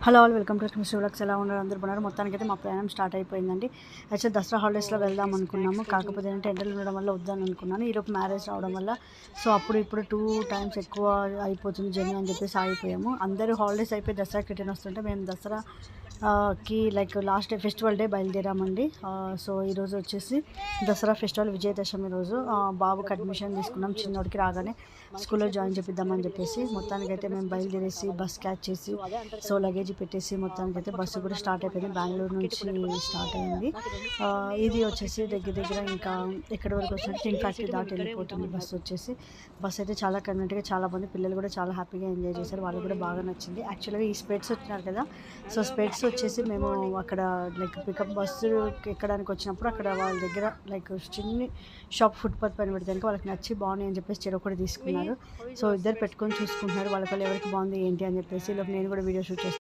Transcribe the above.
Hello all welcome to mister vlogs. ఎలా ఉన్నారు? అందరూ బాగున్నారు. మొత్తానికైతే మా ప్రయాణం స్టార్ట్ అయిపోయిందండి. యాక్చువల్లీ దసరా హాలిడేస్లో వెళ్దాం అనుకున్నాము. కాకపోతే ఏంటంటే ఎండలు ఉండడం వల్ల వద్దని అనుకున్నాను. ఈలోపు మ్యారేజ్ రావడం వల్ల అప్పుడు ఇప్పుడు 2 టైమ్స్ ఎక్కువ అయిపోతుంది జర్నీ అని చెప్పేసి ఆగిపోయాము. అందరూ హాలిడేస్ అయిపోయి దసరాకి రిటర్న్ వస్తుంటే మేము దసరా కి like last day festival day బయలుదేరామండి. సో ఈరోజు వచ్చేసి దసరా ఫెస్టివల్ విజయదశమి రోజు బాబుకి అడ్మిషన్ తీసుకున్నాం. చిన్నోడికి రాగానే స్కూల్లో జాయిన్ చేపిద్దామని చెప్పేసి మొత్తానికైతే మేము బయలుదేరేసి బస్ క్యాచ్ చేసి సో లగేజ్ పెట్టేసి మొత్తానికైతే బస్సు కూడా స్టార్ట్ అయిపోయింది. బెంగళూరు నుంచి స్టార్ట్ అయింది. ఇది వచ్చేసి దగ్గర ఇంకా ఎక్కడి వరకు వచ్చినట్టు టిన్ ఫ్యాక్టరీ దాటి వెళ్ళిపోతుంది బస్సు వచ్చేసి. బస్ అయితే చాలా కన్వీనెంట్గా, చాలా బాగుంది. పిల్లలు కూడా చాలా హ్యాపీగా ఎంజాయ్ చేశారు. వాళ్ళు కూడా బాగా నచ్చింది. యాక్చువల్గా ఈ స్పెట్స్ వచ్చినారు కదా, సో స్పెట్స్ వచ్చేసి మేము అక్కడ లైక్ పికప్ బస్సు ఎక్కడానికి వచ్చినప్పుడు అక్కడ వాళ్ళ దగ్గర లైక్ చిన్ని షాప్ ఫుట్పాత్ పైన పెడితే వాళ్ళకి నచ్చి బాగున్నాయి అని చెప్పేసి చెరొకటి తీసుకున్నారు. సో ఇద్దరు పెట్టుకొని చూసుకుంటున్నారు వాళ్ళ ఎవరికి బాగుంది ఏంటి అని చెప్పేసి. నేను కూడా వీడియో షూట్ చేస్తాను.